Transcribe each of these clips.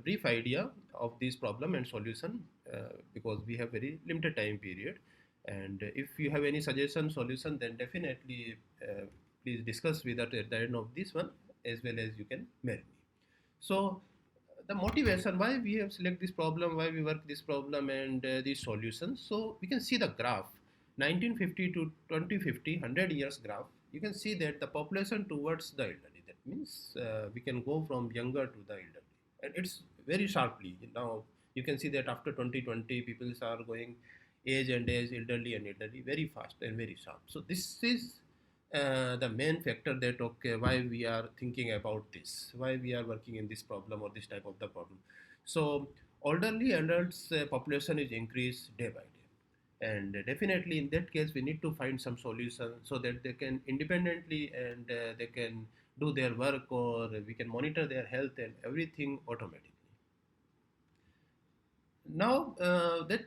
brief idea of this problem and solution because we have very limited time period. And if you have any suggestion, solution, then definitely please discuss with us at the end of this one, as well as you can mail me. So the motivation why we have select this problem, why we work this problem and these solutions. So we can see the graph 1950 to 2050, 100 years graph. You can see that the population towards the elderly, that means we can go from younger to the elderly, and it's very sharply. Now you can see that after 2020 people are going age and age, elderly and elderly, very fast and very sharp. So this is the main factor that okay, why we are thinking about this, why we are working in this problem or this type of the problem. So elderly adults population is increased day by day, and definitely in that case we need to find some solution so that they can independently and they can do their work, or we can monitor their health and everything automatically. Now that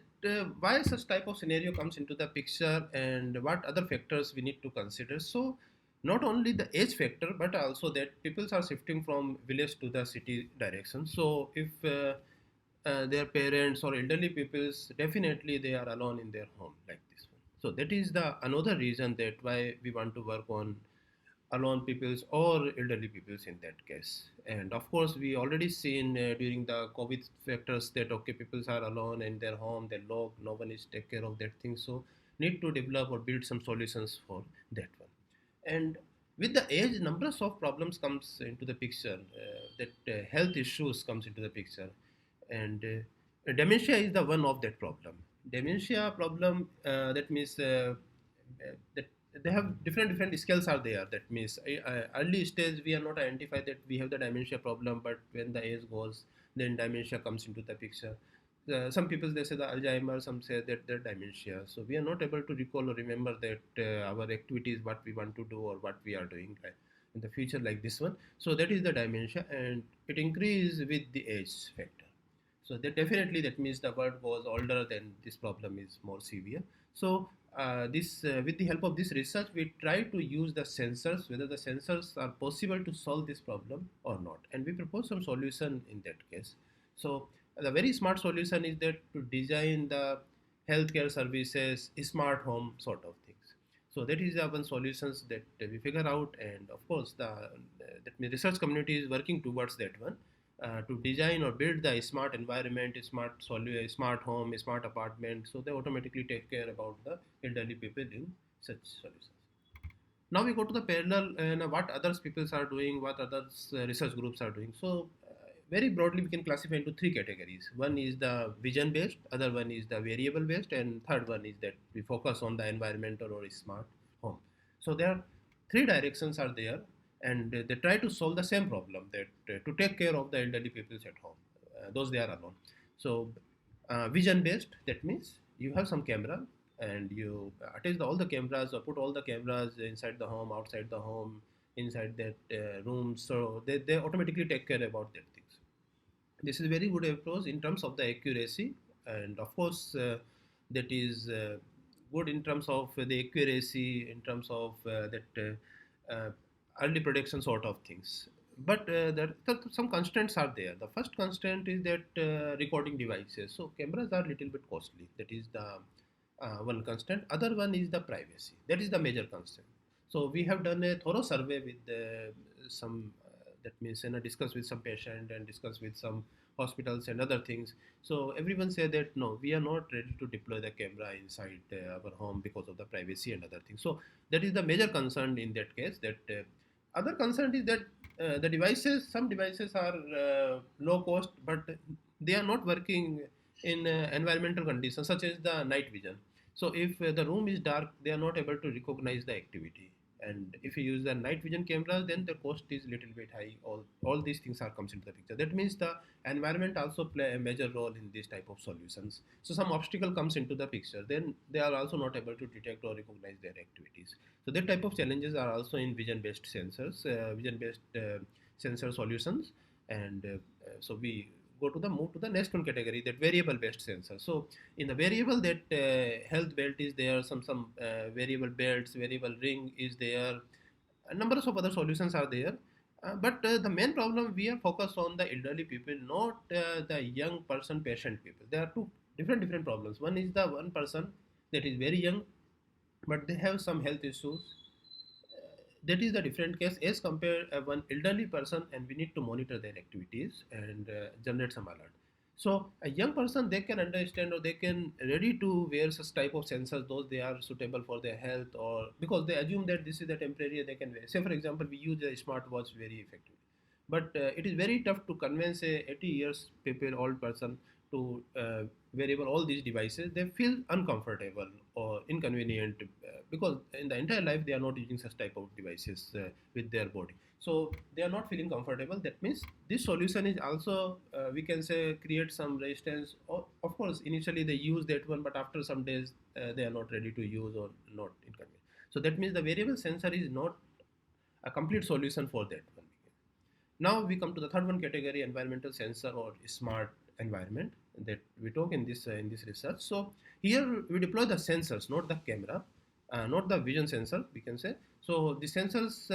why such type of scenario comes into the picture and what other factors we need to consider. So not only the age factor but also that people are shifting from village to the city direction. So if their parents or elderly peoples, definitely they are alone in their home like this one. So that is the another reason that why we want to work on alone peoples or elderly peoples in that case. And of course we already seen during the covid factors that okay, peoples are alone in their home, they're locked, no one is take care of that thing. So need to develop or build some solutions for that one. And with the age, numbers of problems comes into the picture, that health issues comes into the picture. And dementia is the one of that problem. Dementia problem, that means that they have different skills are there. That means early stage we are not identify that we have the dementia problem, but when the age goes, then dementia comes into the picture. Some people they say the Alzheimer, some say that they're dementia. So we are not able to recall or remember that our activities, what we want to do or what we are doing in the future like this one. So that is the dementia, and it increases with the age factor. So that definitely that means the world was older, then this problem is more severe. So this with the help of this research, we try to use the sensors, whether the sensors are possible to solve this problem or not, and we propose some solution in that case. So the very smart solution is that to design the healthcare services, smart home sort of things. So that is the one solutions that we figure out, and of course the that means research community is working towards that one, to design or build the smart environment, smart home, smart apartment, so they automatically take care about the elderly people in such solutions. Now we go to the parallel and what others peoples are doing, what others research groups are doing. So very broadly we can classify into three categories. One is the vision based, other one is the variable based, and third one is that we focus on the environmental or smart home. So there are three directions are there, and they try to solve the same problem, that to take care of the elderly people at home, those they are alone. So vision based, that means you have some camera and you attach all the cameras or put all the cameras inside the home, outside the home, inside that room, so they automatically take care about that things. This is very good approach in terms of the accuracy, and of course that is good in terms of the accuracy, in terms of that early prediction sort of things. But some constraints are there. The first constraint is that recording devices. So cameras are little bit costly. That is the one constraint. Other one is the privacy. That is the major constraint. So we have done a thorough survey with some that means discuss with some patient and discuss with some hospitals and other things. So everyone said that no, we are not ready to deploy the camera inside our home because of the privacy and other things. So that is the major concern in that case. That other concern is that the devices, some devices are low cost, but they are not working in environmental conditions such as the night vision. So if the room is dark, they are not able to recognize the activity. And if you use the night vision cameras, then the cost is little bit high. All these things are comes into the picture. That means the environment also play a major role in this type of solutions. So some obstacle comes into the picture, then they are also not able to detect or recognize their activities. So that type of challenges are also in vision based sensors, vision based sensor solutions. And so we go to the move to the next one category, that variable based sensor. So in the variable, that health belt is there, some variable belts, variable ring is there, a numbers of other solutions are there. But the main problem we are focused on the elderly people, not the young person patient people. There are two different problems. One is the one person that is very young, but they have some health issues. That is the different case as compared one elderly person, and we need to monitor their activities and generate some alert. So a young person, they can understand or they can ready to wear such type of sensors those they are suitable for their health, or because they assume that this is a temporary they can wear. Say for example, we use a smartwatch very effectively, but it is very tough to convince a 80 years people old person to wearable all these devices. They feel uncomfortable or inconvenient because in the entire life they are not using such type of devices with their body, so they are not feeling comfortable. That means this solution is also we can say create some resistance, or of course initially they use that one, but after some days they are not ready to use or not inconvenient. So that means the variable sensor is not a complete solution for that one. Now we come to the third one category, environmental sensor or smart environment, that we talk in this research. So here we deploy the sensors, not the camera, not the vision sensor, we can say. So the sensors,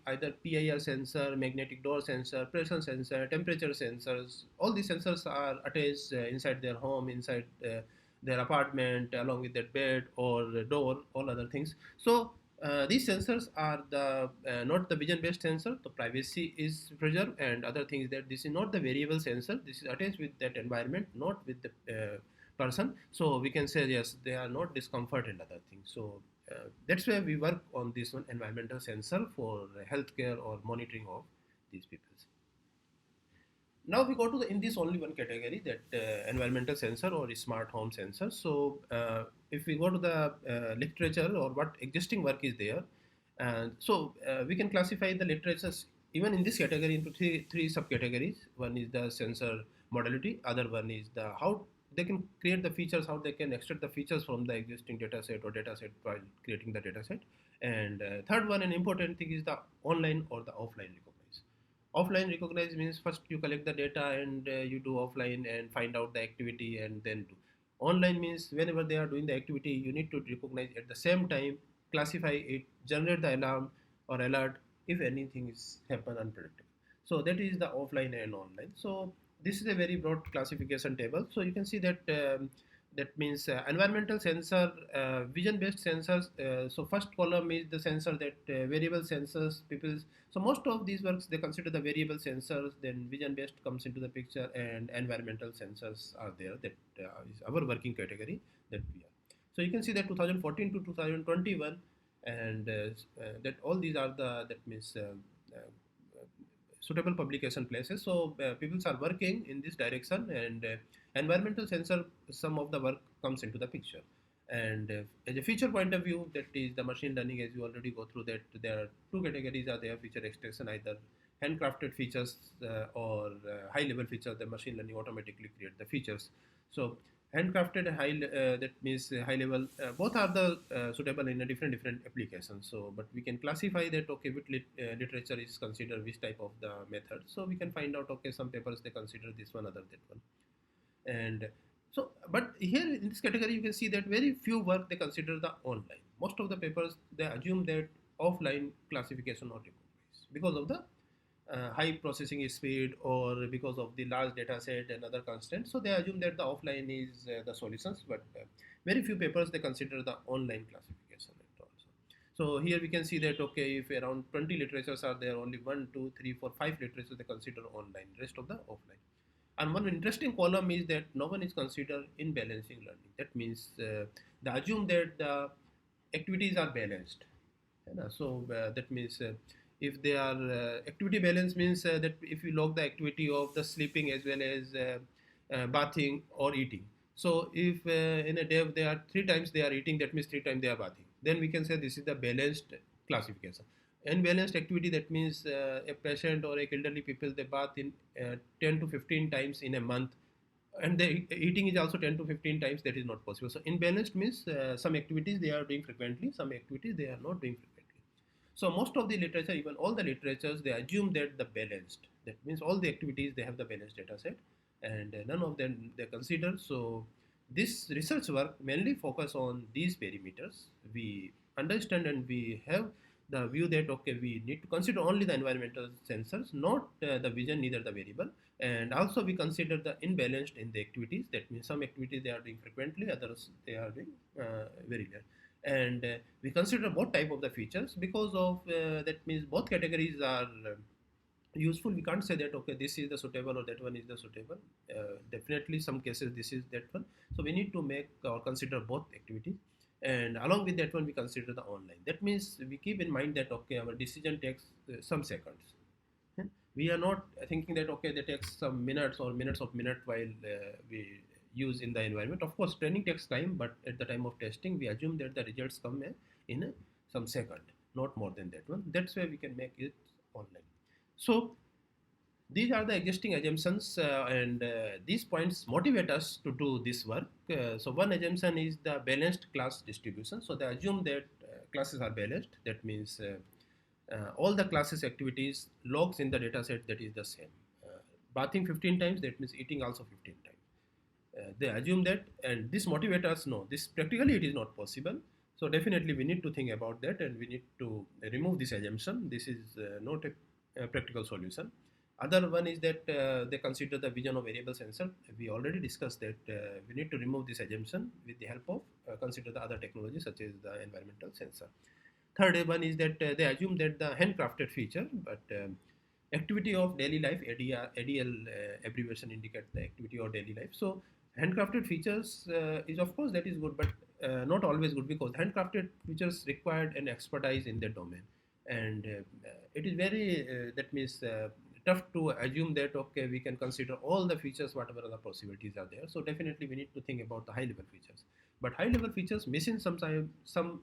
either PIR sensor, magnetic door sensor, pressure sensor, temperature sensors, all these sensors are attached inside their home, inside their apartment, along with their bed or door, all other things. So these sensors are the not the vision-based sensor. The privacy is preserved, and other things that this is not the variable sensor. This is attached with that environment, not with the person. So we can say yes, they are not discomfort and other things. So that's where we work on this one environmental sensor for healthcare or monitoring of these people. Now we go to the in this only one category, that environmental sensor or smart home sensor. So if we go to the literature or what existing work is there, we can classify the literatures even in this category into three subcategories. One is the sensor modality, other one is the how they can create the features, how they can extract the features from the existing data set or data set while creating the data set. And third one, an important thing is the online or the offline recognize. Offline recognize means first you collect the data and you do offline and find out the activity and then do. Online means whenever they are doing the activity, you need to recognize at the same time, classify it, generate the alarm or alert if anything is happen unpredictable. So that is the offline and online. So this is a very broad classification table. So you can see that that means environmental sensor, vision based sensors. So first column is the sensor that variable sensors people. So most of these works they consider the variable sensors, then vision based comes into the picture, and environmental sensors are there. That is our working category that we are. So you can see that 2014 to 2021, and that all these are the that means suitable publication places. So people are working in this direction, and environmental sensor, some of the work comes into the picture. And as a feature point of view, that is the machine learning. As you already go through that, there are two categories are there: feature extraction, either handcrafted features or high level features. The machine learning automatically create the features. So handcrafted that means high level, both are the suitable in a different applications. So but we can classify that okay which literature is considered which type of the method. So we can find out okay some papers they consider this one, other that one. And so but here in this category you can see that very few work they consider the online. Most of the papers they assume that offline classification or recognize because of the high processing speed or because of the large data set and other constraints. So they assume that the offline is the solutions, but very few papers they consider the online classification also. So here we can see that okay, if around 20 literatures are there, only 1, 2, 3, 4, 5 literatures they consider online, rest of the offline. And one interesting column is that no one is considered in balancing learning. That means they assume that the activities are balanced. So that means if they are activity balance means that if you log the activity of the sleeping as well as bathing or eating. So if in a day they are three times they are eating, that means three times they are bathing. Then we can say this is the balanced classification. Unbalanced activity, that means a patient or a elderly people they bath in 10 to 15 times in a month, and the eating is also 10 to 15 times. That is not possible. So imbalanced means some activities they are doing frequently, some activities they are not doing frequently. So most of the literature, even all the literatures, they assume that the balanced. That means all the activities they have the balanced data set, and none of them they consider. So this research work mainly focus on these parameters. We understand and we have the view that okay, we need to consider only the environmental sensors, not the vision, neither the variable. And also we consider the imbalanced in the activities. That means some activities they are doing frequently, others they are doing very less. And we consider both type of the features because of that means both categories are useful. We can't say that okay, this is the suitable or that one is the suitable. Definitely some cases this is that one. So we need to make or consider both activities, and along with that one we consider the online. That means we keep in mind that okay, our decision takes some seconds. Yeah. We are not thinking that okay, that takes some minutes or minutes of minute while we use in the environment. Of course training takes time, but at the time of testing we assume that the results come in some second, not more than that one. That's why we can make it online. So these are the existing assumptions, and these points motivate us to do this work. So one assumption is the balanced class distribution. So they assume that classes are balanced. That means all the classes activities logs in the data set that is the same. Bathing 15 times, that means eating also 15 times. They assume that, and this motivates us. No, this practically it is not possible. So definitely we need to think about that, and we need to remove this assumption. This is not a practical solution. Other one is that they consider the vision of variable sensor. We already discussed that we need to remove this assumption with the help of consider the other technologies such as the environmental sensor. Third one is that they assume that the handcrafted feature, but activity of daily life, ADL abbreviation indicates the activity of daily life. So handcrafted features is of course that is good, but not always good, because handcrafted features required an expertise in their domain, and it is very that means tough to assume that okay, we can consider all the features whatever other possibilities are there. So definitely we need to think about the high level features, but high level features missing some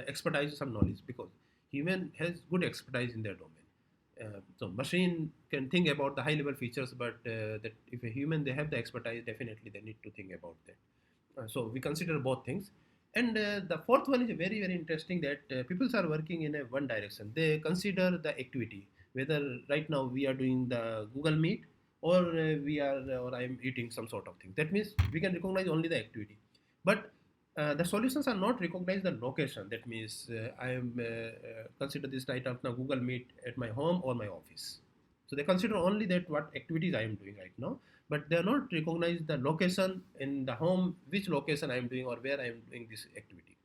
expertise, some knowledge, because human has good expertise in their domain. So machine can think about the high level features, but that if a human they have the expertise, definitely they need to think about that. So we consider both things. And the fourth one is very interesting, that people are working in a one direction. They consider the activity, whether right now we are doing the Google Meet, or or I am eating some sort of thing. That means we can recognize only the activity, but the solutions are not recognize the location. That means I am consider this right now Google Meet at my home or my office. So they consider only that what activities I am doing right now, but they are not recognize the location in the home, which location I am doing or where I am doing this activity,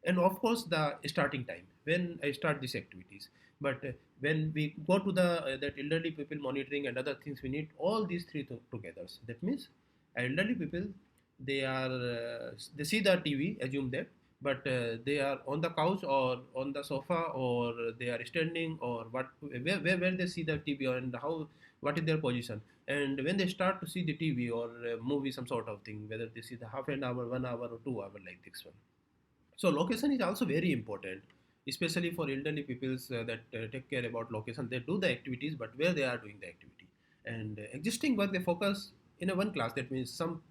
and of course the starting time when I start these activities. But when we go to the that elderly people monitoring and other things, we need all these three together. So that means elderly people, they see the TV, assume that, but they are on the couch or on the sofa, or they are standing, or where they see the TV, and how what is their position. And when they start to see the TV or movie, some sort of thing, whether they see the half an hour, 1 hour, or 2 hour, like this one. So location is also very important, especially for elderly peoples that take care about location. They do the activities, but where they are doing the activity. And existing work, they focus in a one class. That means some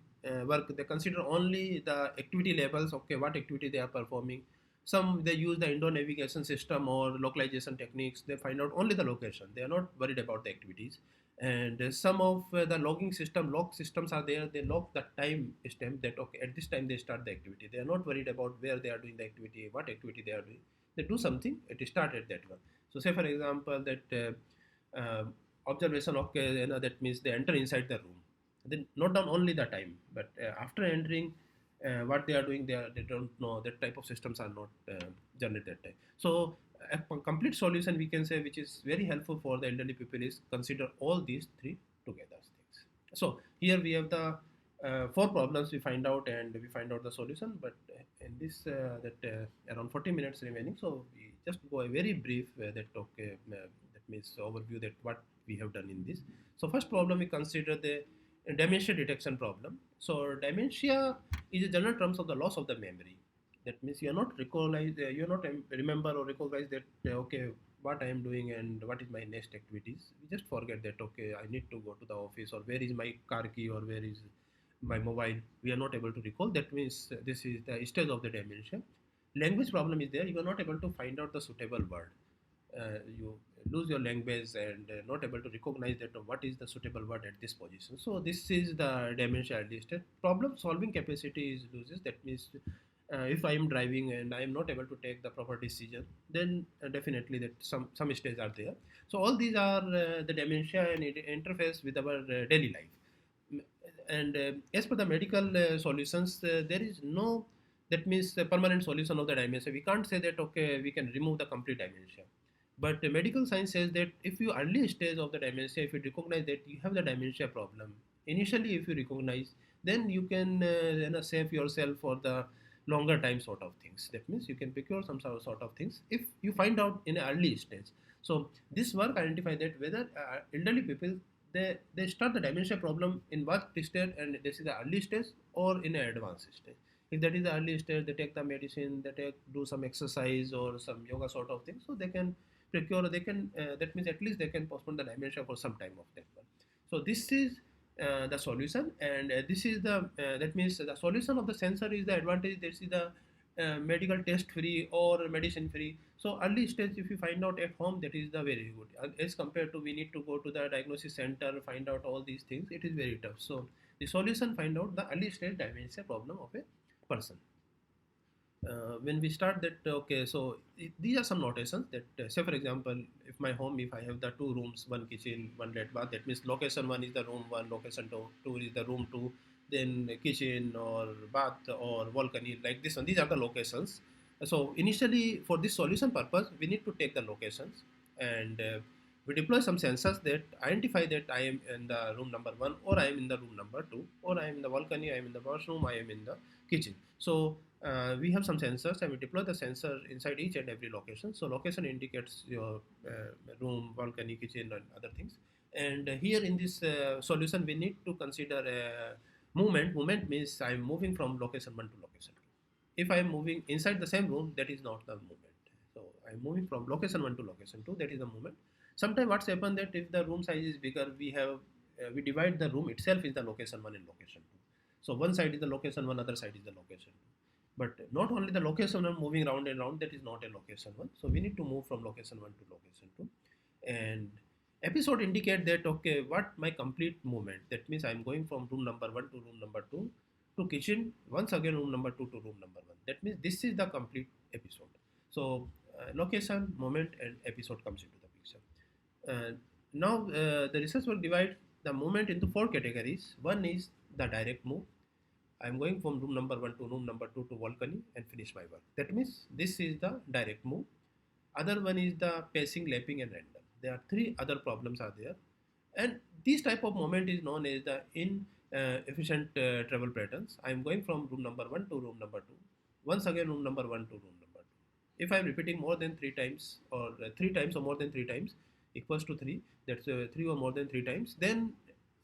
work they consider only the activity levels. Okay, what activity they are performing. Some they use the indoor navigation system or localization techniques. They find out only the location. They are not worried about the activities. And some of the logging system log systems are there. They log the time stamp that okay, at this time they start the activity. They are not worried about where they are doing the activity, what activity they are doing. They do something, it started that one. So say for example that observation, okay, that means they enter inside the room, then note down only the time, but after entering, what they are doing, they don't know. That type of systems are not generated that time. So a complete solution we can say, which is very helpful for the elderly people, is consider all these three together things. So here we have the four problems we find out, and we find out the solution. But in this around 40 minutes remaining, so we just go a very brief that okay, that means overview that what we have done in this. So first problem we consider the dementia detection problem. So dementia is a general terms of the loss of the memory. That means you are not recognize, you are not remember or recognize that okay, what I am doing and what is my next activities. We just forget that okay, I need to go to the office, or where is my car key, or where is my mobile. We are not able to recall. That means this is the stage of the dementia. Language problem is there. You are not able to find out the suitable word. You lose your language, and not able to recognize that what is the suitable word at this position. So this is the dementia early stage. Problem solving capacity is loses. That means if I am driving and I am not able to take the proper decision, then definitely that some stages are there. So all these are the dementia and it interface with our daily life. And as per the medical solutions, there is no, that means the permanent solution of the dementia. We can't say that okay, we can remove the complete dementia. But medical science says that if you early stage of the dementia, if you recognize that you have the dementia problem, initially if you recognize, then you can save yourself for the longer time sort of things. That means you can procure some sort of things if you find out in an early stage. So this work identify that whether elderly people, they start the dementia problem in what stage, and this is the early stage or in an advanced stage. If that is the early stage, they take the medicine, they do some exercise or some yoga sort of thing, so they can procure, they can that means at least they can postpone the dementia for some time of that one. So this is the solution, and this is the that means the solution of the sensor is the advantage. This is the medical test free or medicine free. So early stage, if you find out at home, that is the very good. As compared to we need to go to the diagnosis center, find out all these things, it is very tough. So the solution, find out the early stage dementia problem of a person. When we start that, okay, so these are some notations that say for example, if my home, if I have the two rooms, one kitchen, one red bath, that means location one is the room one, location two is the room two, then kitchen or bath or balcony, like this one, these are the locations. So initially for this solution purpose, we need to take the locations, and we deploy some sensors that identify that I am in the room number one, or I am in the room number two, or I am in the balcony, I am in the washroom, I am in the kitchen. So we have some sensors, and we deploy the sensor inside each and every location. So location indicates your room, balcony, kitchen, and other things. And here in this solution, we need to consider movement. Movement means I'm moving from location one to location two. If I'm moving inside the same room, that is not the movement. So I'm moving from location one to location two. That is the movement. Sometimes what's happened that if the room size is bigger, we divide the room itself is the location one and location two. So one side is the location one, other side is the location two. But not only the location one moving round and round, that is not a location one. So we need to move from location one to location two. And episode indicate that okay, what my complete movement. That means I'm going from room number one to room number two to kitchen. Once again room number two to room number one. That means this is the complete episode. So location, moment, and episode comes into the picture. Now the research will divide the movement into four categories. One is the direct move. I'm going from room number one to room number two to balcony and finish my work. That means this is the direct move. Other one is the pacing, lapping, and random. There are three other problems are there, and this type of movement is known as the inefficient travel patterns. I'm going from room number one to room number two. Once again, room number one to room number two. If I'm repeating more than three times, or three times, or more than three times, equals to three. That's three or more than three times. Then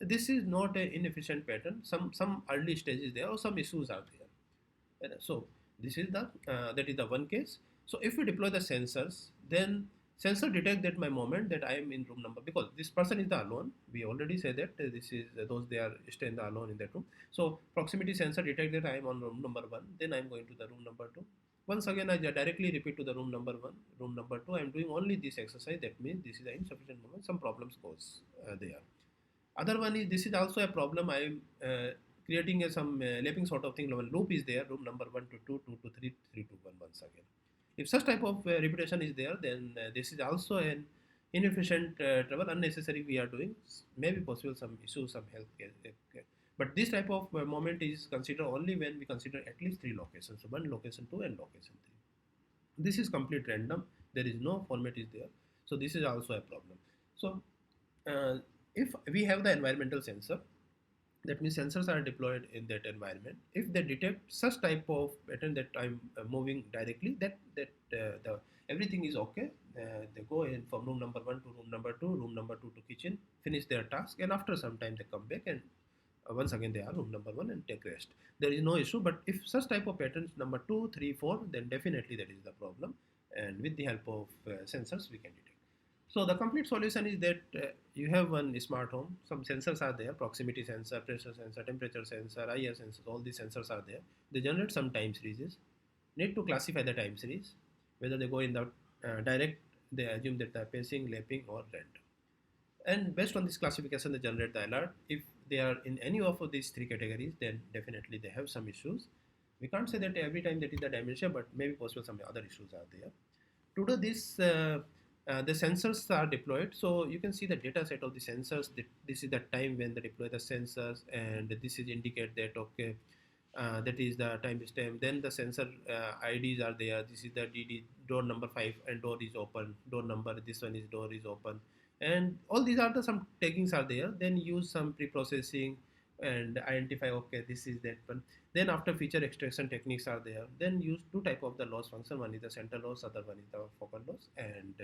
this is not an inefficient pattern. Some early stages there, or some issues are there. And so this is the that is the one case. So if we deploy the sensors, then sensor detect that my moment that I am in room number, because this person is the alone. We already said that this is those they are staying the alone in that room. So proximity sensor detect that I am on room number one. Then I am going to the room number two. Once again, I directly repeat to the room number one, room number two. I am doing only this exercise. That means this is an insufficient moment. Some problems goes there. Other one is this is also a problem. I am creating some lapping sort of thing. Loop is there. Room number one to two, two to three, three to one. Once again, if such type of repetition is there, then this is also an inefficient travel, unnecessary. We are doing maybe possible some issues, some health care. But this type of moment is considered only when we consider at least three locations. So one, location two, and location three. This is complete random. There is no format is there. So this is also a problem. So uh, if we have the environmental sensor, that means sensors are deployed in that environment. If they detect such type of pattern that I'm moving directly, that the everything is okay. They go in from room number one to room number two, room number two to kitchen, finish their task, and after some time they come back, and once again they are room number one and take rest. There is no issue. But if such type of patterns number two, three, four, then definitely that is the problem. And with the help of sensors, we can detect. So the complete solution is that you have one smart home. Some sensors are there: proximity sensor, pressure sensor, temperature sensor, IR sensors. All these sensors are there. They generate some time series. Need to classify the time series, whether they go in the direct. They assume that the pacing, lapping, or random. And based on this classification, they generate the alert. If they are in any of these three categories, then definitely they have some issues. We can't say that every time that is the dementia, but maybe possible some other issues are there. To do this, the sensors are deployed. So you can see the data set of the sensors. This is the time when they deploy the sensors, and this is indicate that okay, that is the time stamp. Then the sensor IDs are there. This is the DD door number 5 and door is open. Door number this one is door is open, and all these are the some taggings are there. Then use some pre-processing and identify okay this is that one. Then after feature extraction techniques are there. Then use two type of the loss function. One is the center loss, other one is the focal loss, and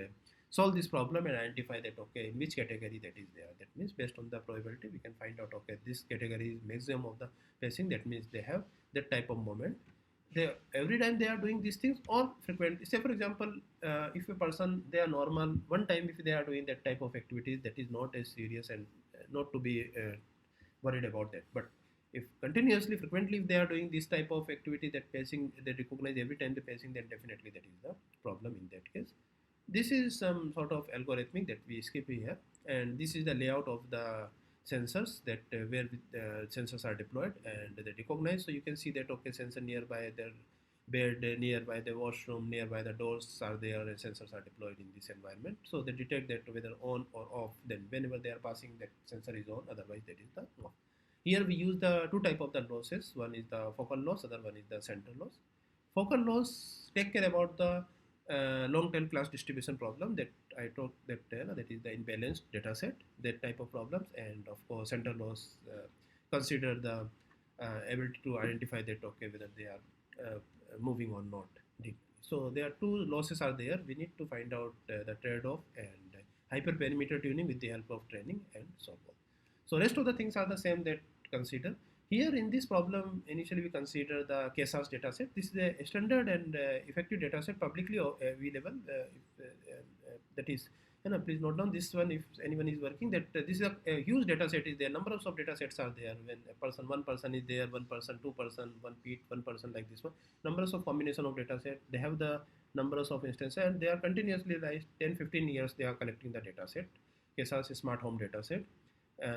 solve this problem and identify that okay in which category that is there. That means based on the probability we can find out okay this category is maximum of the pacing. That means they have that type of moment. They every time they are doing these things or frequent. Say for example, if a person they are normal one time if they are doing that type of activities that is not as serious and not to be worried about that. But if continuously frequently if they are doing this type of activity that pacing they recognize every time the pacing, then definitely that is the problem in that case. This is some sort of algorithmic that we skip here, and this is the layout of the sensors that where the sensors are deployed and they recognize. So you can see that okay sensor nearby their bed, nearby the washroom, nearby the doors are there, and sensors are deployed in this environment. So they detect that whether on or off. Then whenever they are passing, that sensor is on. Otherwise, that is the off. Here we use the two type of the losses. One is the focal loss, other one is the center loss. Focal loss take care about the long tail class distribution problem that I talked that is the imbalanced data set, that type of problems, and of course center loss consider the ability to identify that okay whether they are moving or not. So there are two losses are there. We need to find out the trade-off and hyperperimeter tuning with the help of training and so on. So rest of the things are the same that consider. Here in this problem, initially we consider the KSAS dataset. This is a standard and effective dataset publicly available. That is, please note down this one if anyone is working. That this is a huge dataset is there. Numbers of datasets are there. When a person, one person is there, one person, two person, one peat, one person like this one. Numbers of combination of dataset. They have the numbers of instances and they are continuously like 10, 15 years they are collecting the dataset. KSAS smart home dataset.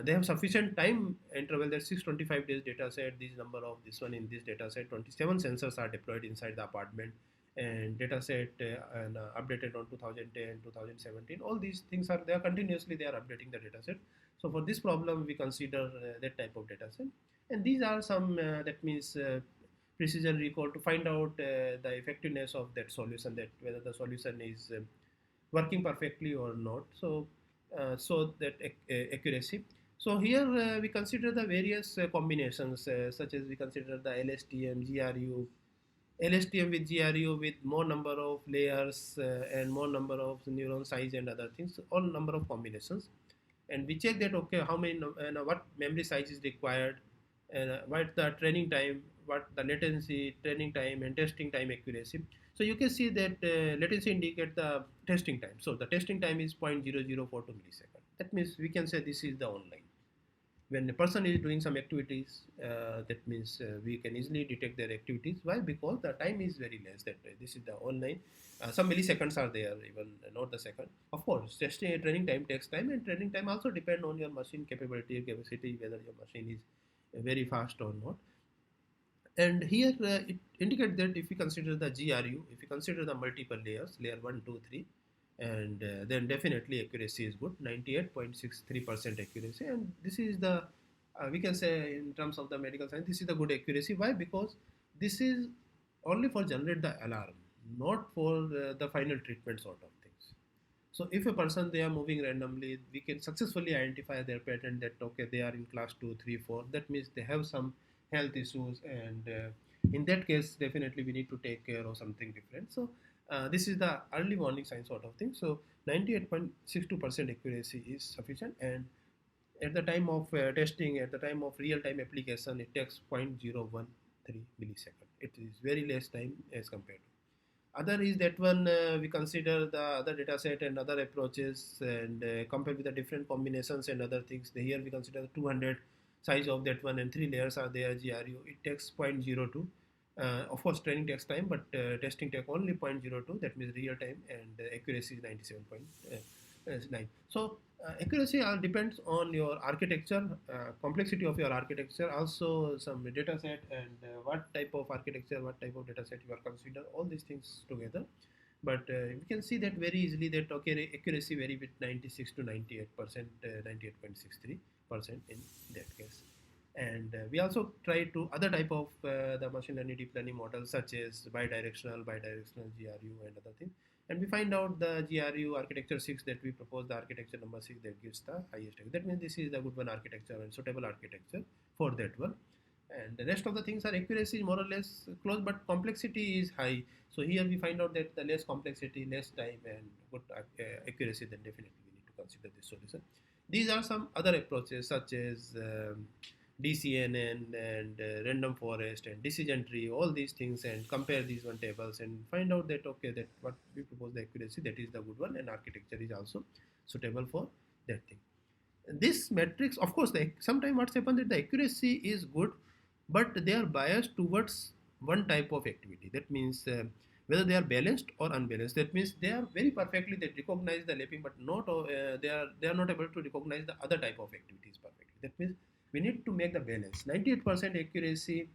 They have sufficient time interval that 625 days data set, this number of this one in this data set, 27 sensors are deployed inside the apartment, and data set and updated on 2010 2017. All these things are there continuously, they are updating the data set. So for this problem we consider that type of data set, and these are some that means precision recall to find out the effectiveness of that solution, that whether the solution is working perfectly or not. So that accuracy. So here we consider the various combinations such as we consider the LSTM, GRU, LSTM with GRU with more number of layers and more number of neuron size and other things, all number of combinations, and we check that okay how many what memory size is required, and what the training time, what the latency, training time and testing time accuracy. So you can see that latency indicate the testing time. So the testing time is 0.0042 millisecond. That means we can say this is the online. When a person is doing some activities, that means we can easily detect their activities. Why? Because the time is very less. That this is the online. Some milliseconds are there, even not the second. Of course, testing training time takes time, and training time also depend on your machine capability, capacity, whether your machine is very fast or not. And here it indicates that if we consider the GRU, if we consider the multiple layers, layer 1, 2, 3, and then definitely accuracy is good, 98.63% accuracy. And this is the, we can say in terms of the medical science, this is the good accuracy. Why? Because this is only for generate the alarm, not for the final treatment sort of things. So if a person they are moving randomly, we can successfully identify their pattern that okay they are in class 2, 3, 4. That means they have some health issues, and in that case definitely we need to take care of something different. So this is the early warning sign sort of thing. So 98.62% accuracy is sufficient, and at the time of testing, at the time of real-time application, it takes 0.013 millisecond. It is very less time as compared to other is that one we consider the other data set and other approaches and compare with the different combinations and other things. Here we consider the 200 size of that one and 3 layers are there GRU. It takes 0.02. Of course training takes time, but testing take only 0.02. That means real time, and accuracy is 97%. Right. So accuracy all depends on your architecture, complexity of your architecture, also some data set, and what type of architecture, what type of data set you are consider. All these things together. But we can see that very easily that okay, accuracy vary with 96 to 98%, 98.63% in that case. And we also try to other type of the machine learning deep learning models such as bidirectional GRU and other things, and we find out the GRU architecture 6 that we propose, the architecture number 6 that gives the highest. That means this is the good one architecture and suitable architecture for that one. And the rest of the things are accuracy more or less close, but complexity is high. So here we find out that the less complexity, less time, and good accuracy, then definitely we need to consider this solution. These are some other approaches such as DCNN and random forest and decision tree, all these things, and compare these one tables and find out that okay, that what we propose the accuracy, that is the good one, and architecture is also suitable for that thing. This metrics, of course, sometimes what's happened that the accuracy is good, but they are biased towards one type of activity. That means whether they are balanced or unbalanced. That means they are very perfectly, they recognize the lapping, but not they are not able to recognize the other type of activities perfectly. That means we need to make the balance. 98% accuracy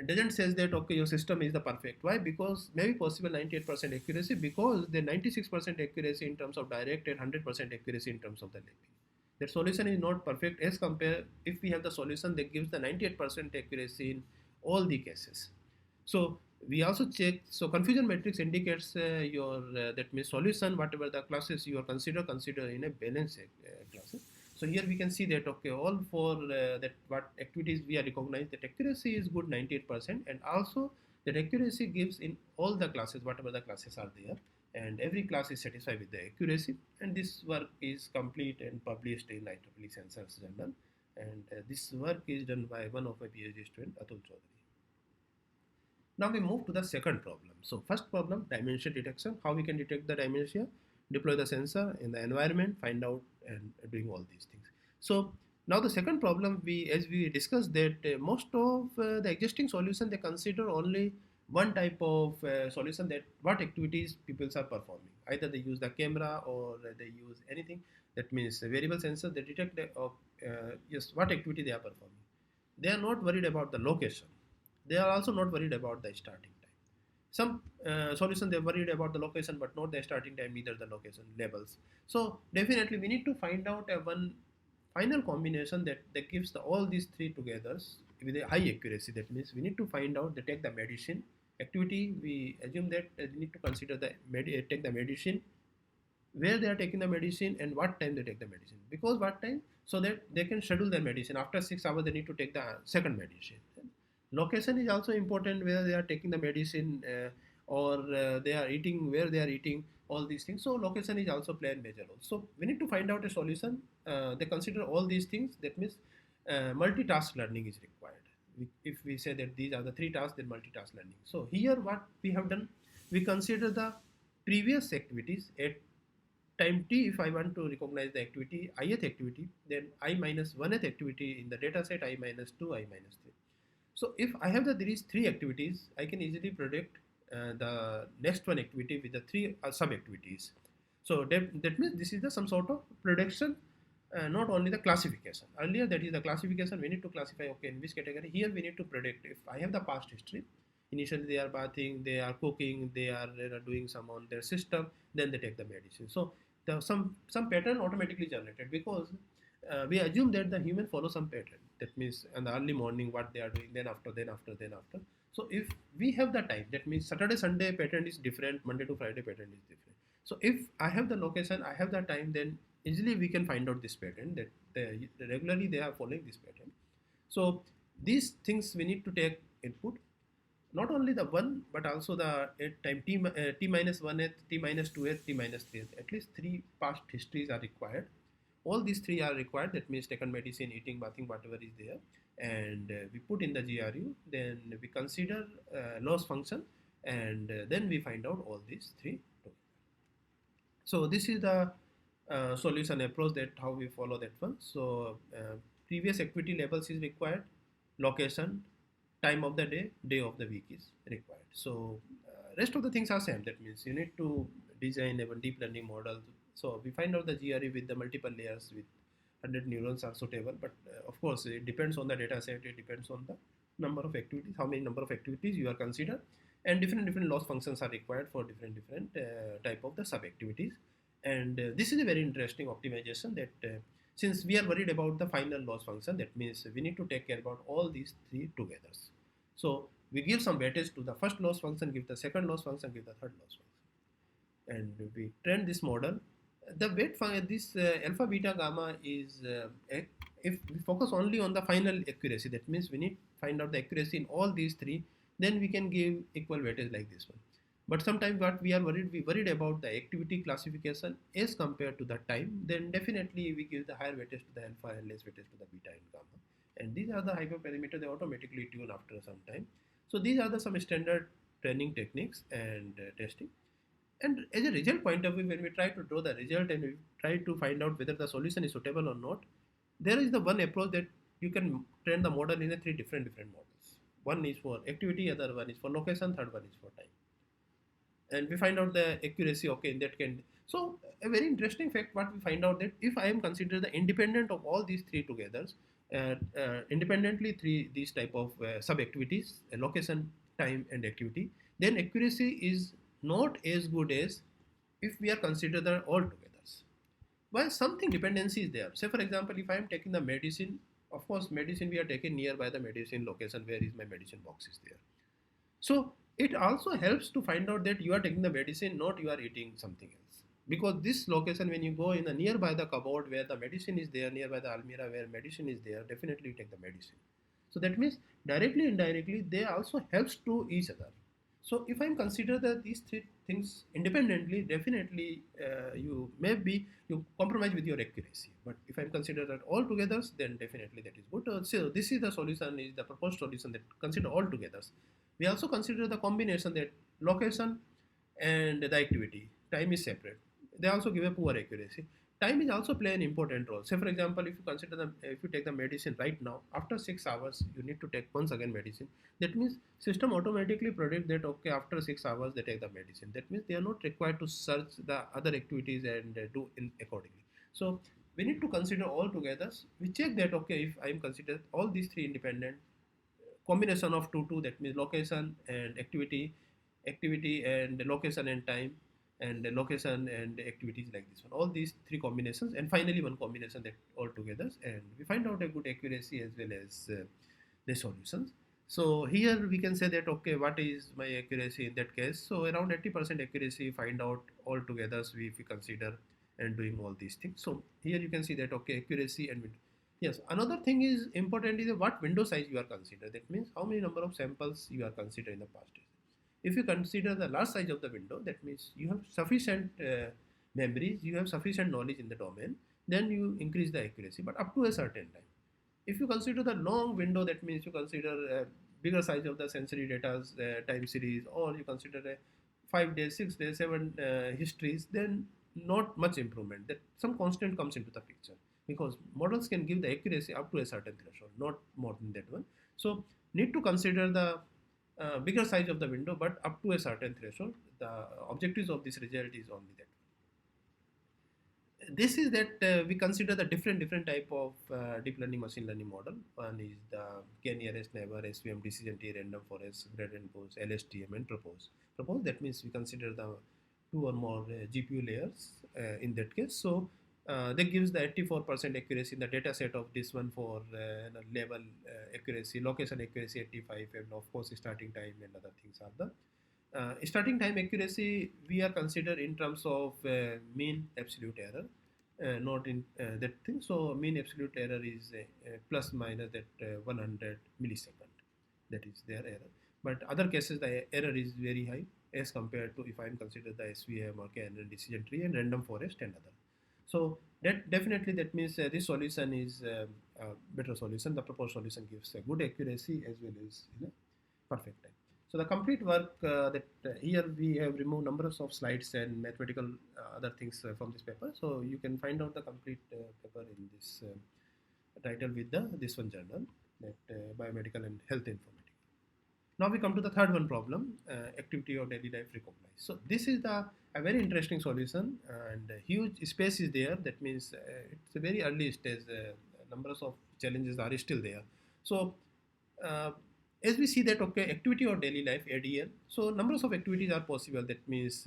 doesn't says that okay, your system is the perfect. Why? Because maybe possible 98% accuracy, because the 96% accuracy in terms of direct and 100% accuracy in terms of the lapping. That solution is not perfect as compared if we have the solution that gives the 98% accuracy in all the cases. So we also check, so confusion matrix indicates your that means solution whatever the classes you are consider in a balanced classes. So here we can see that okay, all for that what activities we are recognized, that accuracy is good 98%, and also that accuracy gives in all the classes whatever the classes are there, and every class is satisfied with the accuracy. And this work is complete and published in IEEE Sensors Journal, and this work is done by one of my PhD student, Atul Chaudhary. Now we move to the second problem. So first problem, dimension detection, how we can detect the dimension, deploy the sensor in the environment, find out, and doing all these things. So now the second problem, as we discussed that most of the existing solution, they consider only one type of solution, that what activities people are performing. Either they use the camera or they use anything. That means a variable sensor, they detect yes, what activity they are performing. They are not worried about the location. They are also not worried about the starting time. Some solution they're worried about the location, but not the starting time, neither the location labels. So definitely we need to find out a one final combination that gives all these three together with a high accuracy. That means we need to find out the take the medicine activity. We assume that we need to consider the take the medicine, where they are taking the medicine and what time they take the medicine. Because what time, so that they can schedule their medicine. After 6 hours, they need to take the second medicine. Location is also important, where they are taking the medicine or they are eating, where they are eating, all these things. So location is also play a major role. So we need to find out a solution. They consider all these things. That means multitask learning is required. If we say that these are the three tasks, then multitask learning. So here what we have done, we consider the previous activities at time t. If I want to recognize the activity, ith activity, then I minus 1th activity in the data set, I minus 2, I minus 3. So if I have these three activities, I can easily predict the next one activity with the three sub activities. So that means this is some sort of prediction, not only the classification. Earlier that is the classification, we need to classify okay in which category. Here we need to predict if I have the past history. Initially they are bathing, they are cooking, they are doing some on their system, then they take the medicine. So some pattern automatically generated, because we assume that the human follow some pattern. That means in the early morning what they are doing, then after, then after, then after. So if we have the time, that means Saturday, Sunday pattern is different, Monday to Friday pattern is different. So if I have the location, I have the time, then easily we can find out this pattern, that regularly they are following this pattern. So these things we need to take input, not only the one, but also the time t minus 1th, t minus 2th, t minus 3th. At least three past histories are required. All these three are required. That means taken medicine, eating, bathing, whatever is there, and we put in the GRU. Then we consider loss function, and then we find out all these three together. So this is the solution approach, that how we follow that one. So previous activity levels is required, location, time of the day of the week is required. So rest of the things are same. That means you need to design a deep learning model So we find out the GRE with the multiple layers with 100 neurons are suitable, but of course it depends on the data set, it depends on the number of activities, how many number of activities you are considered, and different loss functions are required for different type of the sub activities. And this is a very interesting optimization that since we are worried about the final loss function, that means we need to take care about all these three together. So we give some weightage to the first loss function, give the second loss function, give the third loss function, and we train this model. The weight function, this alpha, beta, gamma is if we focus only on the final accuracy, that means we need find out the accuracy in all these three, then we can give equal weightage like this one. But sometimes what we worried about the activity classification as compared to the time, then definitely we give the higher weightage to the alpha and less weightage to the beta and gamma. And these are the hyperparameter, they automatically tune after some time. So these are the some standard training techniques and testing. And as a result point of view, when we try to draw the result and we try to find out whether the solution is suitable or not, there is the one approach that you can train the model in a three different models. One is for activity, other one is for location, third one is for time. And we find out the accuracy, okay, in that can. So a very interesting fact, what we find out that if I am considered the independent of all these three together, independently these type of sub activities, location, time and activity, then accuracy is not as good as if we are considered all together. While something dependency is there. Say for example, if I am taking the medicine, of course medicine we are taking nearby the medicine location, where is my medicine box is there. So it also helps to find out that you are taking the medicine, not you are eating something else. Because this location, when you go in the nearby the cupboard where the medicine is there, nearby the almirah where medicine is there, definitely you take the medicine. So that means directly, indirectly, they also helps to each other. So if I consider that these three things independently, definitely you compromise with your accuracy. But if I consider that all together, then definitely that is good. So this is the solution, is the proposed solution that consider all together. We also consider the combination that location and the activity, time is separate. They also give a poor accuracy. Time is also play an important role. Say for example, if you take the medicine right now, after 6 hours you need to take once again medicine. That means system automatically predict that okay, after 6 hours they take the medicine. That means they are not required to search the other activities and do in accordingly. So we need to consider all together. We check that okay, if I am considered all these three independent, combination of two, that means location and activity and location and time, and location and activities like this one, all these three combinations, and finally one combination that all together, and we find out a good accuracy as well as the solutions. So here we can say that okay, what is my accuracy in that case? So around 80% accuracy find out all together if we consider and doing all these things. So here you can see that okay, accuracy and yes, another thing is important is what window size you are considered. That means how many number of samples you are considered in the past. If you consider the large size of the window, that means you have sufficient memories, you have sufficient knowledge in the domain, then you increase the accuracy, but up to a certain time. If you consider the long window, that means you consider a bigger size of the sensory data time series, or you consider a 5 days, 6 days, 7 histories, then not much improvement. That some constant comes into the picture, because models can give the accuracy up to a certain threshold, not more than that one. So need to consider the bigger size of the window, but up to a certain threshold. The objectives of this result is only that. This is that we consider the different type of deep learning machine learning model. One is the k-nearest neighbor, SVM, decision tree, random forest, gradient boost, LSTM, and propose. Propose, that means we consider the two or more GPU layers in that case. So that gives the 84% accuracy in the data set of this one for level accuracy, location accuracy 85, and of course starting time and other things are the starting time accuracy we are considered in terms of mean absolute error, not in that thing. So mean absolute error is plus minus that 100 millisecond, that is their error. But other cases the error is very high as compared to if I am considered the SVM or KNN decision tree and random forest and other. So that definitely that means this solution is a better solution. The proposed solution gives a good accuracy as well as perfect time. So the complete work that here we have removed numbers of slides and mathematical other things from this paper. So you can find out the complete paper in this title with the this one journal, that biomedical and health informatics. Now we come to the third one problem, activity or daily life recognized. So this is the a very interesting solution, and a huge space is there. That means it's a very early stage. Numbers of challenges are still there. So uh, as we see that, okay, activity or daily life ADL. So numbers of activities are possible. That means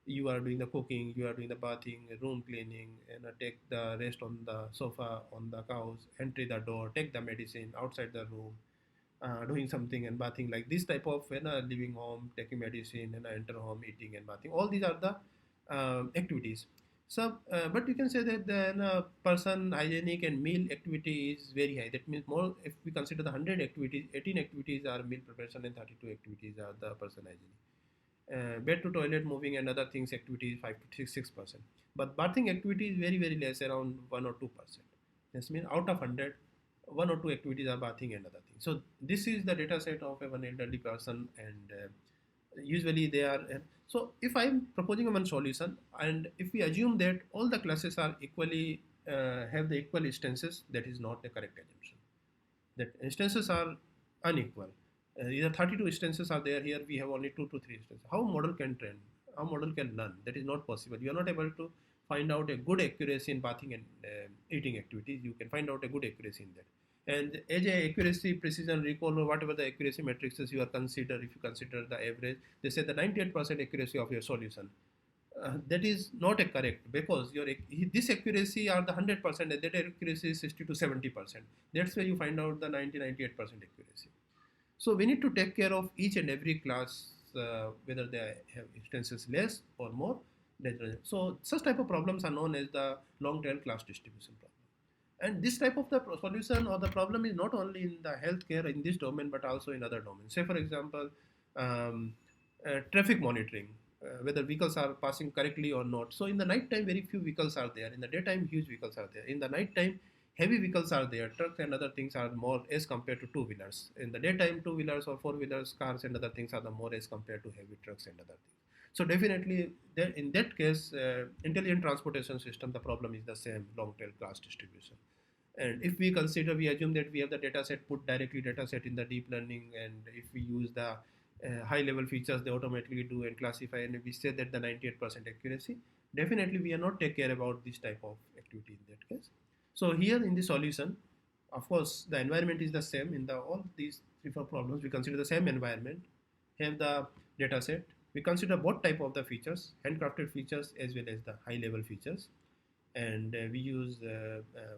you are doing the cooking, you are doing the bathing, room cleaning, and take the rest on the sofa, on the couch, entry the door, take the medicine outside the room, doing something and bathing, like this type of living home, taking medicine, and enter home, eating and bathing. All these are the activities. So, but you can say that the person hygienic and meal activity is very high. That means more if we consider the 100 activities, 18 activities are meal preparation and 32 activities are the person hygienic. Bed to toilet, moving and other things activities 5 to 6%. But bathing activity is very very less, around 1 or 2%. This means out of 100, 1 or 2 activities are bathing and other things. So this is the data set of an elderly person, and usually they are. So if I am proposing one solution, and if we assume that all the classes are equally have the equal instances, that is not the correct assumption. That instances are unequal. Either 32 instances are there, here we have only 2 to 3 instances. How model can train? How model can learn? That is not possible. You are not able to find out a good accuracy in bathing and eating activities. You can find out a good accuracy in that. And as a accuracy, precision, recall, or whatever the accuracy matrices you are consider, if you consider the average, they say the 98% accuracy of your solution. That is not a correct, because your this accuracy are the 100%, and that accuracy is 60 to 70%. That's why you find out the 98% accuracy. So we need to take care of each and every class, whether they have instances less or more. So such type of problems are known as the long tail class distribution problem. And this type of the solution or the problem is not only in the healthcare in this domain, but also in other domains. Say for example, um, traffic monitoring, whether vehicles are passing correctly or not. So in the night time, very few vehicles are there. In the daytime, huge vehicles are there. In the night time, heavy vehicles are there. Trucks and other things are more as compared to two wheelers. In the daytime, two wheelers or four wheelers, cars and other things are the more as compared to heavy trucks and other things. So definitely, in that case, intelligent transportation system, the problem is the same long tail class distribution. And if we consider, we assume that we have the data set, put directly data set in the deep learning, and if we use the high level features, they automatically do and classify, and we say that the 98% accuracy, definitely we are not take care about this type of activity in that case. So here in the solution, of course, the environment is the same in the all these three four problems. We consider the same environment, have the data set. We consider both type of the features, handcrafted features as well as the high level features, and we use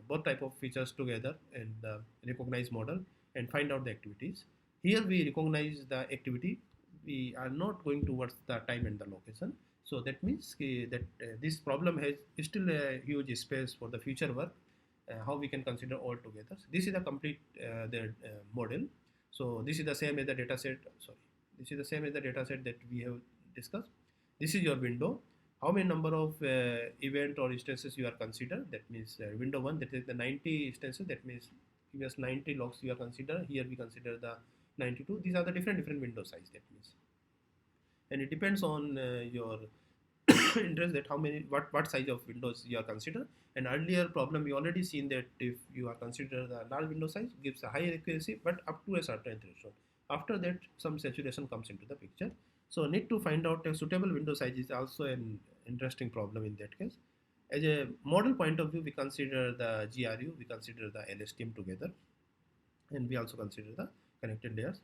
both type of features together in the recognize model and find out the activities. Here we recognize the activity. We are not going towards the time and the location. So that means that this problem has still a huge space for the future work. How we can consider all together. So this is the complete the model. So this is the same as the data set. Sorry, this is the same as the data set that we have discussed. This is your window. How many number of event or instances you are considered? That means window one, that is the 90 instances. That means previous 90 logs you are considered. Here we consider the 92. These are the different window size. That means, and it depends on your interest, that how many what size of windows you are considered. And earlier problem we already seen that if you are considered the large window size gives a higher accuracy, but up to a certain threshold. After that some saturation comes into the picture. So need to find out a suitable window size is also an interesting problem in that case. As a model point of view, we consider the GRU, we consider the LSTM together, and we also consider the connected layers.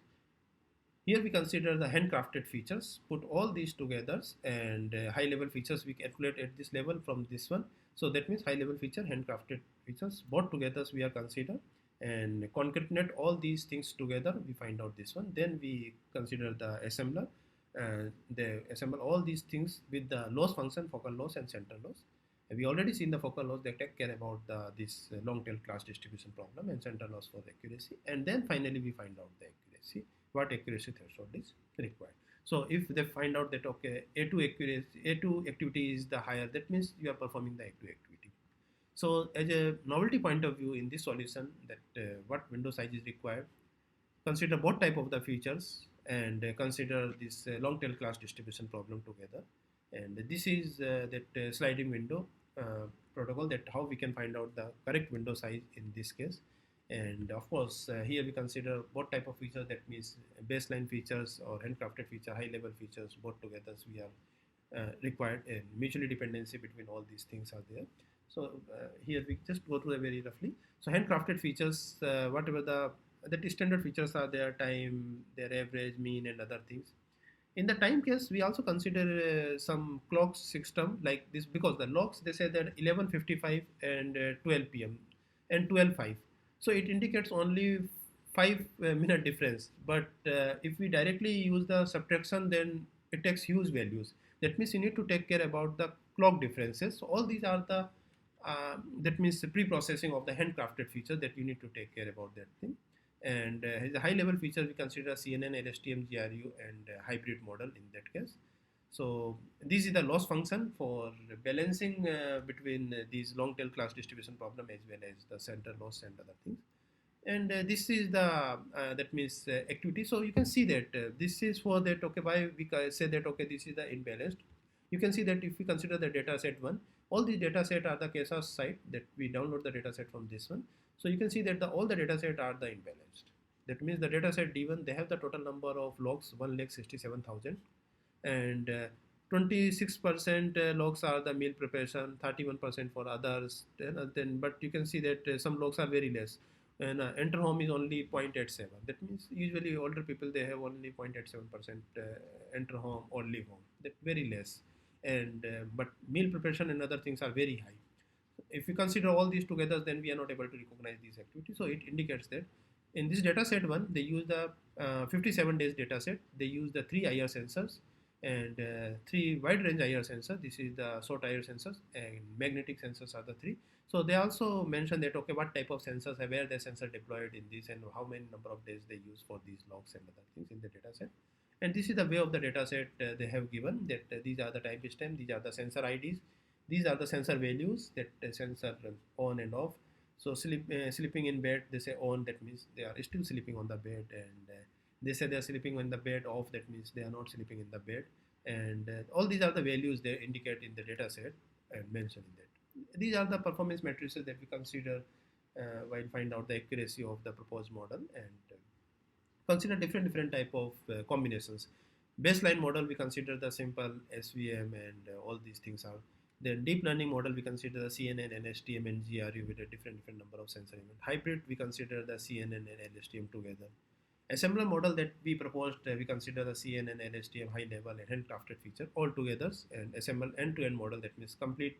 Here we consider the handcrafted features, put all these together, and high level features we calculate at this level from this one. So that means high level feature, handcrafted features, both together we are consider, and concatenate all these things together, we find out this one. Then we consider the assembler, they assemble all these things with the loss function, focal loss and central loss. And we already seen the focal loss, they take care about this long tail class distribution problem, and central loss for accuracy. And then finally we find out the accuracy, what accuracy threshold is required. So if they find out that okay, A2 accuracy, A2 activity is the higher, that means you are performing the A2 activity. So as a novelty point of view in this solution, that what window size is required, consider both type of the features, and consider this long tail class distribution problem together. And this is that sliding window protocol, that how we can find out the correct window size in this case. And of course, here we consider what type of features, that means baseline features or handcrafted feature, high level features, both together we are required, and mutually dependency between all these things are there. So here we just go through very roughly. So handcrafted features, whatever the standard features are there, time, their average, mean, and other things. In the time case, we also consider some clock system like this, because the logs, they say that 11:55 and 12 p.m. and 12:05. So it indicates only 5 minute difference. But if we directly use the subtraction, then it takes huge values. That means you need to take care about the clock differences. So all these are the that means the pre-processing of the handcrafted feature that you need to take care about that thing. And the high level features we consider CNN, LSTM, GRU, and hybrid model in that case. So this is the loss function for balancing between these long tail class distribution problem as well as the center loss and other things. And this is the that means activity. So you can see that this is for that, okay, why we say that, okay, this is the imbalanced. You can see that if we consider the data set 1, all these data set are the KSAS site that we download the data set from this one. So you can see that all the data set are the imbalanced. That means the data set D1, they have the total number of logs 1,67,000, and 26% logs are the meal preparation, 31% for others. Then but you can see that some logs are very less, and enter home is only 0.87. That means usually older people, they have only 0.87% enter home or leave home. That very less. And but meal preparation and other things are very high. If we consider all these together, then we are not able to recognize these activities. So it indicates that in this data set 1, they use the 57 days data set. They use the 3 IR sensors and 3 wide range IR sensors. This is the short IR sensors, and magnetic sensors are the 3. So they also mention that, okay, what type of sensors, where the sensor deployed in this, and how many number of days they use for these logs and other things in the data set. And this is the way of the data set they have given, that these are the time stamp, these are the sensor IDs, these are the sensor values, that sensor on and off. So sleeping in bed, they say on, that means they are still sleeping on the bed, and they say they are sleeping on the bed. Off, that means they are not sleeping in the bed. And all these are the values they indicate in the data set and mention in that. These are the performance matrices that we consider while find out the accuracy of the proposed model, and consider different type of combinations. Baseline model, we consider the simple SVM, and all these things are. Then deep learning model, we consider the CNN and STM and GRU with a different number of sensor element. Hybrid, we consider the CNN and LSTM together. Assembler model that we proposed, we consider the CNN and LSTM high level and handcrafted feature all together, and assemble end-to-end model, that means complete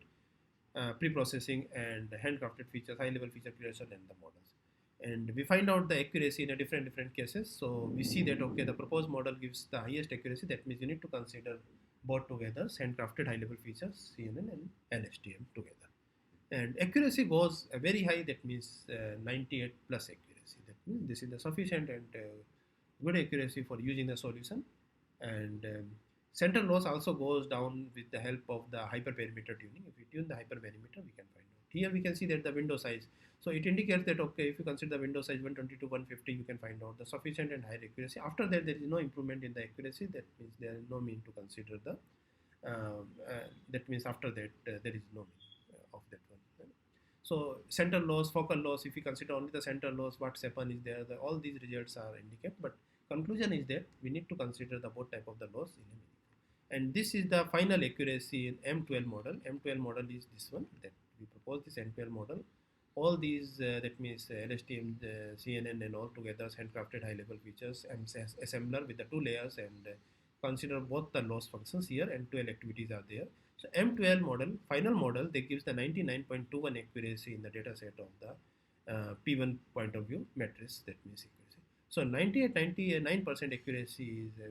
pre-processing and handcrafted features, high level feature creation, and the models. And we find out the accuracy in a different cases. So we see that, okay, the proposed model gives the highest accuracy. That means you need to consider both together, handcrafted high level features, CNN and LSTM together. And accuracy goes very high, that means 98 plus accuracy. That means this is the sufficient and good accuracy for using the solution. And center loss also goes down with the help of the hyperperimeter tuning. If we tune the hyperperimeter, we can find out. Here we can see that the window size. So it indicates that, okay, if you consider the window size 120 to 150, you can find out the sufficient and high accuracy. After that, there is no improvement in the accuracy. That means there is no mean to consider the. That means after that there is no mean of that one. So center loss, focal loss. If you consider only the center loss, what's happen is there. All these results are indicate, but conclusion is that we need to consider the both type of the loss in a minute. And this is the final accuracy in M12 model. M12 model is this one that we propose, this M12 model. All these that means LSTM, CNN, and all together handcrafted high level features, and assembler with the 2 layers, and consider both the loss functions here, and 12 activities are there. So M12 model, final model, they gives the 99.21 accuracy in the data set of the P1 point of view matrix, that means accuracy. So 99% accuracy is a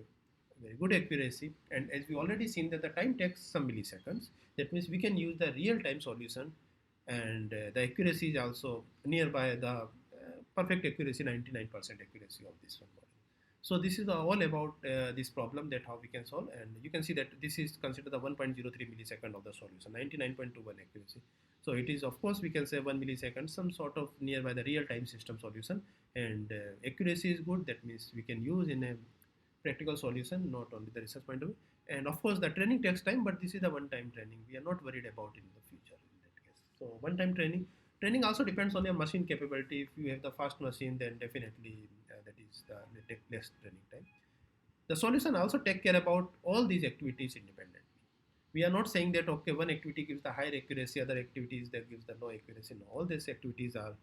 very good accuracy, and as we already seen that the time takes some milliseconds. That means we can use the real-time solution, and the accuracy is also nearby the perfect accuracy, 99% accuracy of this one model. So this is all about this problem, that how we can solve, and you can see that this is considered the 1.03 millisecond of the solution, 99.21 accuracy. So it is, of course, we can say 1 millisecond, some sort of nearby the real-time system solution, and accuracy is good. That means we can use in a practical solution, not only the research point of view. And of course, the training takes time, but this is a one-time training. We are not worried about in the future in that case. So one-time training. training also depends on your machine capability. If you have the fast machine, then definitely that is will take less training time. The solution also take care about all these activities independently. We are not saying that okay, one activity gives the higher accuracy, other activities that gives the low accuracy. No, all these activities are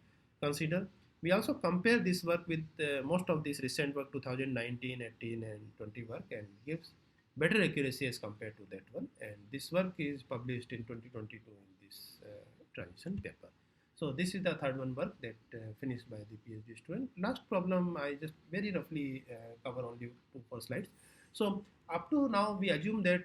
considered. We also compare this work with most of this recent work 2019, 18 and 20 work, and gives better accuracy as compared to that one. And this work is published in 2022 in this transition paper. So this is the third one work that finished by the PhD student. Last problem I just very roughly cover only 2 4 slides. So up to now we assume that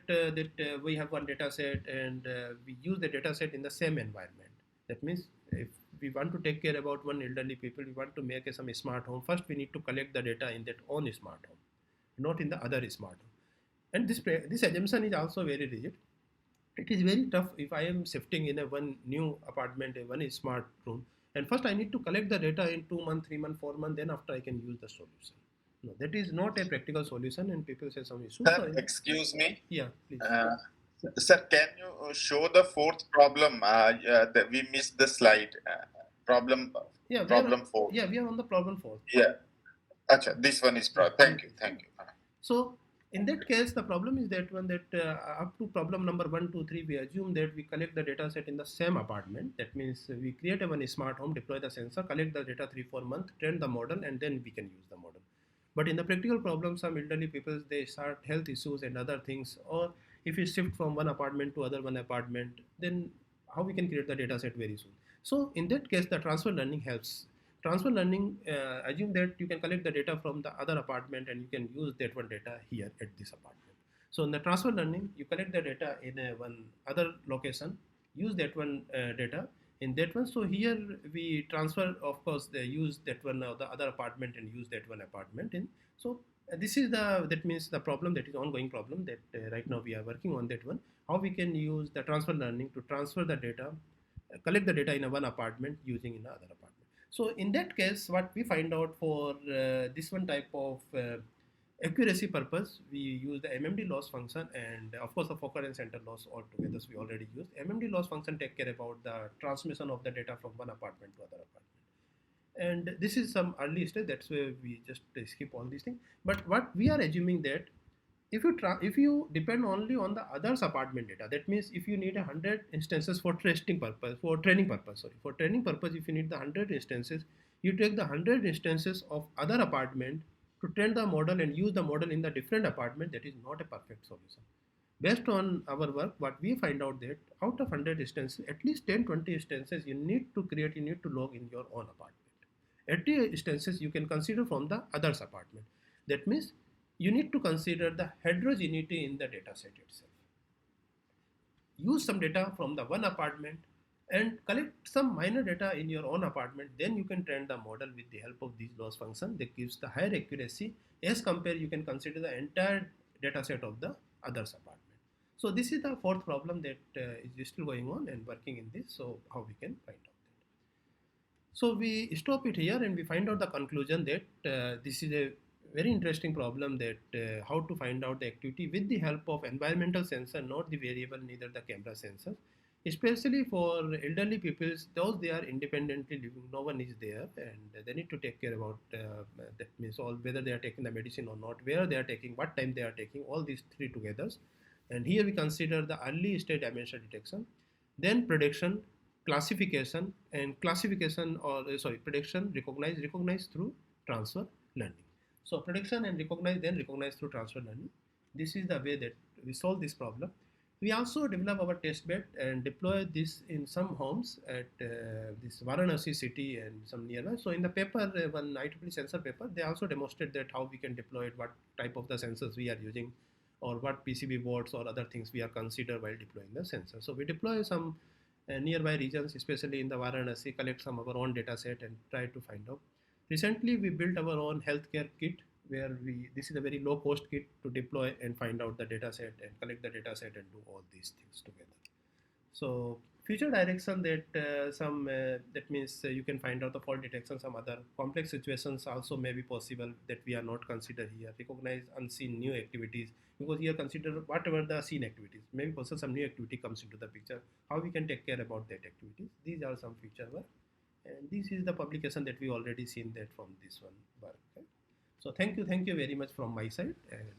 we have one data set and we use the data set in the same environment. That means if we want to take care about one elderly people, we want to make some smart home. First we need to collect the data in that own smart home, not in the other smart home. And this assumption is also very rigid. It is very tough if I am shifting in a one new apartment, a one smart room, and first I need to collect the data in 2 months, 3 months, 4 months, then after I can use the solution. No, that is not a practical solution, and people say some issues. Sir, excuse me. Yeah, please. Sir, can you show the fourth problem? We missed the slide. Problem. Yeah, problem 4. Yeah, we are on the problem 4. Yeah. Achha, this one is problem. Thank you. Thank you. So in that case, the problem is that one that up to problem number 1, 2, 3, we assume that we collect the data set in the same apartment. That means we create a one smart home, deploy the sensor, collect the data 3 4 months, train the model, and then we can use the model. But in the practical problem, some elderly people, they start health issues and other things, or if we shift from one apartment to other one apartment, then how we can create the data set very soon. So in that case, the transfer learning helps. Transfer learning, assume that you can collect the data from the other apartment and you can use that one data here at this apartment. So in the transfer learning, you collect the data in a one other location, use that one data in that one. So here we transfer, of course, they use that one the other apartment and use that one apartment in. So this is that means the problem, that is ongoing problem that right now we are working on that one. How we can use the transfer learning to transfer the data, collect the data in a one apartment using in another apartment. So in that case, what we find out for this one type of accuracy purpose, we use the MMD loss function, and of course the Fokker and center loss altogether we already used. MMD loss function take care about the transmission of the data from one apartment to other apartment. And this is some early stage, that's why we just skip all these things. But what we are assuming that if you depend only on the others apartment data, that means if you need 100 instances for training purpose, if you need the 100 instances, you take the 100 instances of other apartment to train the model and use the model in the different apartment. That is not a perfect solution. Based on our work, what we find out that out of 100 instances, at least 10-20 instances you need to create, you need to log in your own apartment. 80 instances you can consider from the others apartment. That means you need to consider the heterogeneity in the data set itself. Use some data from the one apartment and collect some minor data in your own apartment. Then you can train the model with the help of these loss function that gives the higher accuracy as compared you can consider the entire data set of the others apartment. So this is the fourth problem that is still going on and working in this. So how we can find out that. So we stop it here and we find out the conclusion that this is a very interesting problem, that how to find out the activity with the help of environmental sensor, not the variable, neither the camera sensor. Especially for elderly people, those they are independently living, no one is there, and they need to take care about that means all whether they are taking the medicine or not, where they are taking, what time they are taking, all these three together. And here we consider the early stage dementia detection, then prediction, classification, and classification or prediction, recognize through transfer learning. So prediction and then recognize through transfer learning. This is the way that we solve this problem. We also develop our test bed and deploy this in some homes at this Varanasi city and some nearby. So in the paper, one IEEE sensor paper, they also demonstrate that how we can deploy it, what type of the sensors we are using, or what PCB boards or other things we are consider while deploying the sensor. So we deploy some nearby regions, especially in the Varanasi, collect some of our own data set and try to find out. Recently, we built our own healthcare kit where this is a very low cost kit to deploy and find out the data set and collect the data set and do all these things together. So future direction, that means you can find out the fault detection, some other complex situations also may be possible that we are not considered here. Recognize unseen new activities, because here consider whatever the seen activities, maybe also some new activity comes into the picture, how we can take care about that activities. These are some future work, and this is the publication that we already seen that from this one work, right? So thank you very much from my side, and